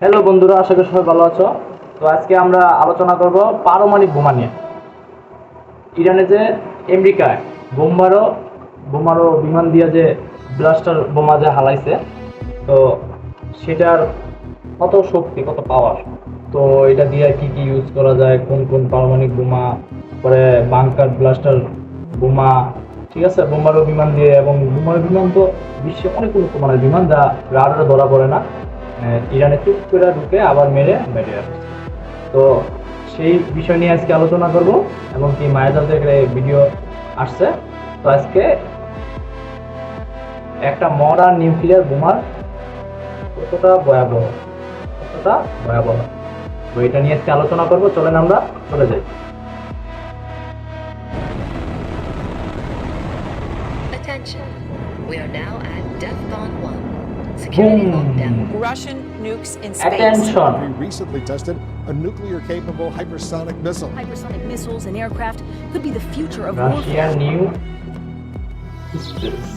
Hello বন্ধুরা, আশা করি সবাই ভালো আছো। তো আজকে আমরা আলোচনা করব পারমাণবিক বোমা নিয়ে। ইরানে যে আমেরিকায় বোমারো বোমারো বিমান দিয়ে যে ব্লাস্টার বোমা যে হালাইছে, তো সেটার কত শক্তি, কত পাওয়ার, তো এটা দিয়ে কি কি ইউজ করা যায়, কোন কোন পারমাণবিক বোমা, পরে বাংকার ব্লাস্টার বোমা, ঠিক আছে, বোমারো বিমান দিয়ে। এবং বোমারো বিমান তো বিশ্বে অনেক উন্নত মানের বিমান, যা রাডারে ধরা পড়ে না, ইরানে চুপ করে ঢুকে আবার মেরে মেরে আসে। তো সেই বিষয় নিয়ে আজকে আলোচনা করব, এবং কি মায়াজাল থেকে ভিডিও আসছে। তো আজকে একটা মডার্ন নিউক্লিয়ার বোমার কতটা ভয়াবহ, কতটা ভয়াবহ, তো এটা নিয়ে আজকে আলোচনা করব। চলেন আমরা চলে যাই। Attention. We are now at DEFCON 1. Security lockdown. Russian nukes in space. Attention. We recently tested a nuclear-capable hypersonic missile. Hypersonic missiles and aircraft could be the future of রাশিয়ার warfare. New space.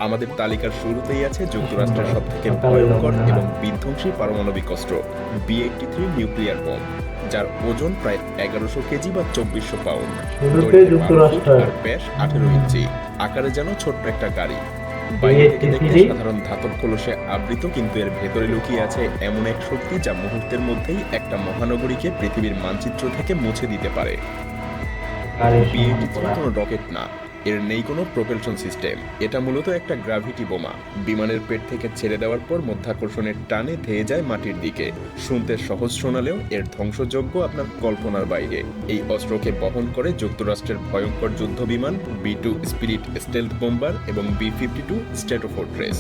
আমাদের তালিকার শুরুতেই আছে যুক্তরাষ্ট্রের সবথেকে ভয়ঙ্কর এবং বিধ্বংসী পারমাণবিক অস্ত্র B-83 নিউক্লিয়ার বোম, যার ওজন প্রায় 1100 কেজি বা 2400 পাউন্ড, শুরুতে যুক্তরাষ্ট্র, আর ব্যাস 18 ইঞ্চি, আকারে যেন ছোট্ট একটা গাড়ি। বাইরে থেকে দেখতে সাধারণ ধাতব কলসে আবৃত, কিন্তু এর ভেতরে লুকিয়ে আছে এমন এক শক্তি যা মুহূর্তের মধ্যেই একটা মহানগরীকে পৃথিবীর মানচিত্র থেকে মুছে দিতে পারে। B-83 কোনো রকেট না, এর নেই কোনো প্রোপেলশন সিস্টেম। এটা মূলত একটা গ্র্যাভিটি বোমা। বিমানের পেট থেকে ছেড়ে দেওয়ার পর মধ্যাকর্ষণের টানে ধেয়ে যায় মাটির দিকে। শুনতে সহজ শোনালেও এর ধ্বংসযজ্ঞ আপনার কল্পনার বাইরে। এই অস্ত্রকে বহন করে যুক্তরাষ্ট্রের ভয়ঙ্কর যুদ্ধ বিমান B-2 স্পিরিট স্টেলথ বোম্বার এবং B-52 স্ট্র্যাটোফোর্ট্রেস।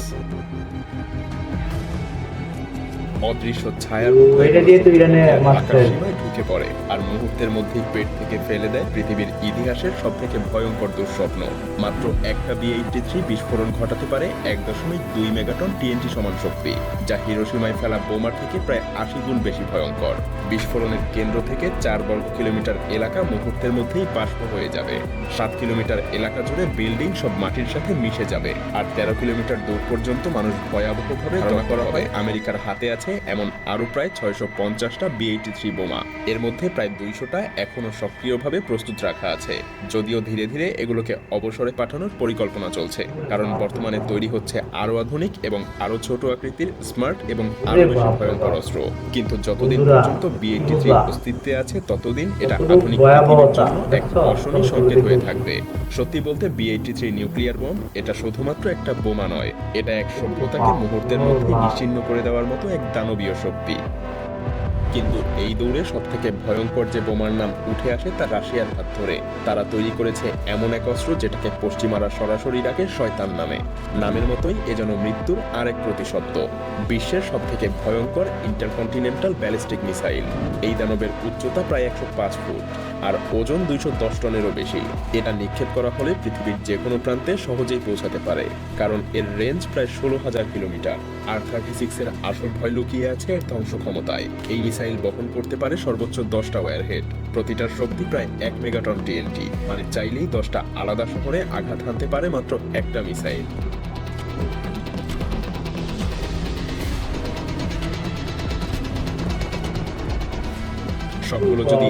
অদৃশ্য ছায়ার এটা দিয়ে তো ইরানে মারছে, সীমায় ঢুকে পড়ে আর মুহূর্তের মধ্যেই পেট থেকে ফেলে দেয় পৃথিবীর ইতিহাসের সবথেকে ভয়ঙ্কর দুঃস্বপ্ন। মাত্র একটা B-83 বিস্ফোরণ ঘটাতে পারে 1.2 মেগাটন TNT সমান শক্তি, যা হিরোশিমায় ফেলা বোমার থেকে প্রায় 80 গুণ বেশি ভয়ঙ্কর। বিস্ফোরণের কেন্দ্র থেকে 4 বর্গ কিলোমিটার এলাকা মুহূর্তের মধ্যেই বাষ্প হয়ে যাবে। 7 কিলোমিটার এলাকা জুড়ে বিল্ডিং সব মাটির সাথে মিশে যাবে, আর 13 কিলোমিটার দূর পর্যন্ত মানুষ ভয়াবহভাবে ধারণা করা হয় আমেরিকার হাতে আছে এমন আরো প্রায় 650টা B-83 বোমা। এর মধ্যে প্রায় 200টা এখনো সক্রিয়ভাবে প্রস্তুত রাখা আছে, যদিও ধীরে ধীরে এগুলোকে অবসরে পাঠানোর পরিকল্পনা চলছে, কারণ বর্তমানে তৈরি হচ্ছে আরো আধুনিক এবং আরো ছোট আকৃতির স্মার্ট এবং আরো বেশি ভয়ঙ্কর অস্ত্র। কিন্তু যতদিন পর্যন্ত B-83 অস্তিত্বে আছে, ততদিন এটা আধুনিক পৃথিবীর জন্য এক অশনি সংকেত হয়ে থাকবে। সত্যি বলতে B-83 নিউক্লিয়ার বোম এটা শুধুমাত্র একটা বোমা নয়, এটা এক সভ্যতাকে মুহূর্তের মধ্যে নিশ্চিহ্ন করে দেওয়ার মতো এক দানবীয় শক্তি। কিন্তু এই দৌড়ে সবথেকে ভয়ঙ্কর যে বোমার নাম উঠে আসে তা রাশিয়ার হাত ধরে। তারা তৈরি করেছে এমন এক অস্ত্র যেটাকে পশ্চিমারা সরাসরি ডাকে শয়তান নামে। নামের মতোই এ যেন মৃত্যুর আরেক প্রতিশব্দ। বিশ্বের সবথেকে ভয়ঙ্কর ইন্টারকন্টিনেন্টাল ব্যালিস্টিক মিসাইল। এই দানবের উচ্চতা প্রায় 105 ফুট আর ওজন 210 টনেরও বেশি। এটা নিক্ষেপ করা হলে পৃথিবীর যে কোনো প্রান্তে সহজেই পৌঁছাতে পারে, কারণ এর রেঞ্জ প্রায় 16,000 কিলোমিটার। R-36 এর আসল ভয় লুকিয়ে আছে এর ধ্বংস ক্ষমতায়। এই মিসাইল বহন করতে পারে সর্বোচ্চ 10টা ওয়ারহেড, প্রতিটার শক্তি প্রায় 1 মেগাটন TNT, মানে চাইলেই 10টা আলাদা শহরে আঘাত হানতে পারে মাত্র একটা মিসাইল। সবগুলো যদি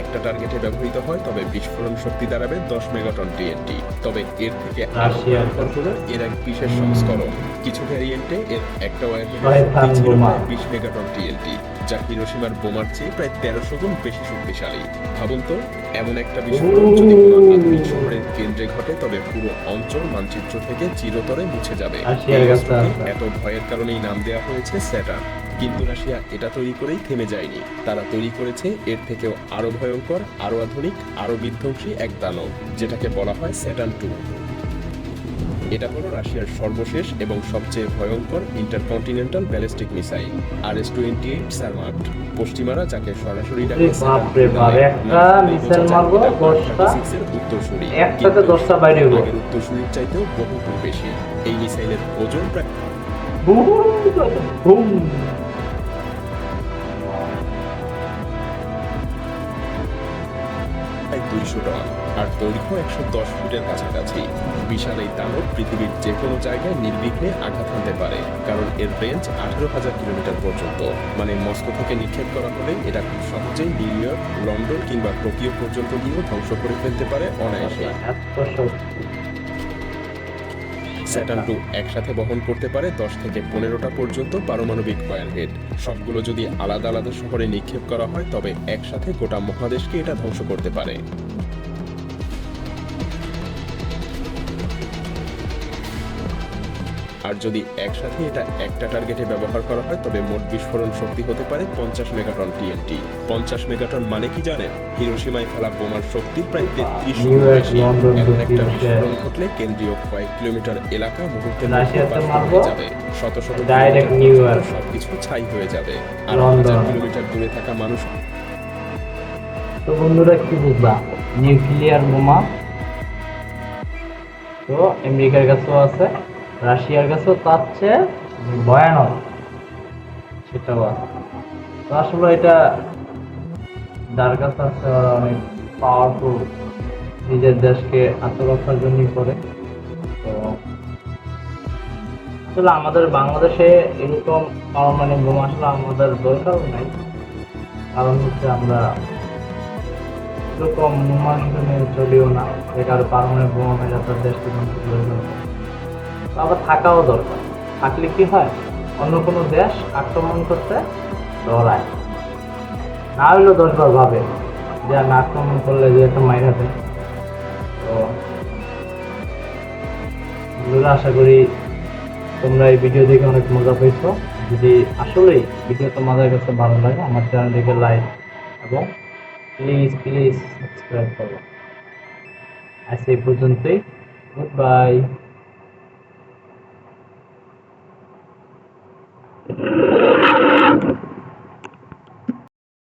একটা টার্গেটে ব্যবহৃত হয়, তবে বিস্ফোরণ শক্তি দাঁড়াবে 10 মেগাটন TNT। তবে এর থেকে আরো ভয়ঙ্কর হলো এর এক বিশেষ সংস্করণ। কিছু ভ্যারিয়েন্টে এর একটা ওয়ারহেডের শক্তি ছিল প্রায় 20 মেগাটন TNT, যা হিরোশিমার বোমার চেয়ে প্রায় 1300 গুণ বেশি শক্তিশালী। ভাবুন তো, এমন একটা বিস্ফোরণ যদি কোনো আধুনিক শহরের কেন্দ্রে ঘটে, তবে পুরো অঞ্চল মানচিত্র থেকে চিরতরে মুছে যাবে। এই অস্ত্রকে এত ভয়ের কারণেই নাম দেওয়া হয়েছে স্যাটার্ন। কিন্তু রাশিয়া এটা তৈরি করেই থেমে যায়নি। তারা তৈরি করেছে এর থেকেও আরো ভয়ঙ্কর, আরো আধুনিক, আরো বিধ্বংসী এক দানব, যেটাকে বলা হয় স্যাটার্ন 2। এটা হলো রাশিয়ার সর্বশেষ এবং সবচেয়ে ভয়ঙ্কর intercontinental ballistic missile RS-28 Sarmat. পশ্চিমারা যাকে সরাসরি ডাকে উত্তরসূরি, আগের উত্তরসূরির চাইতেও বহু গুণ বেশি। এই মিসাইলের ওজন প্রায় 200 টন আর দৈর্ঘ্য 110 ফুটের কাছাকাছি। বিশাল এই দানব পৃথিবীর যে কোনো জায়গায় নির্বিঘ্নে আঘাত হানতে পারে, কারণ এর রেঞ্জ 18,000 কিলোমিটার পর্যন্ত। মানে মস্কো থেকে নিক্ষেপ করা হলে এটা খুব সহজেই নিউ ইয়র্ক, লন্ডন কিংবা টোকিও পর্যন্ত গিয়েও ধ্বংস করে ফেলতে পারে অনায়াসে। এত শক্তি। স্যাটার্ন 2 একসাথে বহন করতে পারে 10 থেকে 15টা পর্যন্ত পারমাণবিক ওয়ারহেড। সবগুলো যদি আলাদা আলাদা শহরে নিক্ষেপ করা হয় তবে একসাথে গোটা মহাদেশকে এটা ধ্বংস করতে পারে। আর যদি একসাথে এটা একটা টার্গেটে ব্যবহার করা হয় তবে মোট বিস্ফোরণ শক্তি হতে পারে 50 মেগাটন টিএনটি। 50 মেগাটন মানে কি জানেন? হিরোশিমায় ফেলা বোমার শক্তির প্রায় 33 গুণ বেশি। এখন একটা বিস্ফোরণ ঘটলে কেন্দ্রীয় কয়েক কিলোমিটার এলাকা মুহূর্তের মধ্যে বাষ্প হয়ে যাবে। শত শত ডাইরেক্ট নিউ ইয়র্ক, সবকিছু ছাই হয়ে যাবে। আর লন্ডন। 1000 কিলোমিটার দূরে থাকা মানুষ। তো বন্ধুরা কি বুঝলাম? নিউক্লিয়ার বোমা তো আমেরিকার কাছেও আছে, রাশিয়ার কাছেও তার চেয়ে ভয়ানক সেটাও আছে। তো আসলে এটা যার কাছে আছে ওরা অনেক পাওয়ারফুল, নিজের দেশকে আত্মরক্ষার জন্যই করে। তো আসলে আমাদের বাংলাদেশে এরকম পারমাণবিক বোমা আসলে আমাদের দরকারও নাই, কারণ হচ্ছে আমরা এরকম বোমা চলিও না, যে কারো পারমাণবিক বোমা মেরে তার দেশকে ধ্বংস করে ফেলবে। তো আবার থাকাও দরকার, থাকলে কি হয় অন্য কোনো দেশ আক্রমণ করতে ডরায়, না হইলেও 10 বার ভাবে যে আমি আক্রমণ করলে যে একটা মাইর হাতে। তো বন্ধুরা, আশা করি তোমরা এই ভিডিও দেখে অনেক মজা পেয়েছো। যদি আসলেই ভিডিও তোমাদের কাছে ভালো লাগে আমার চ্যানেলটিকে লাইক এবং প্লিজ সাবস্ক্রাইব করো। আজ এই পর্যন্তই, গুড বাই।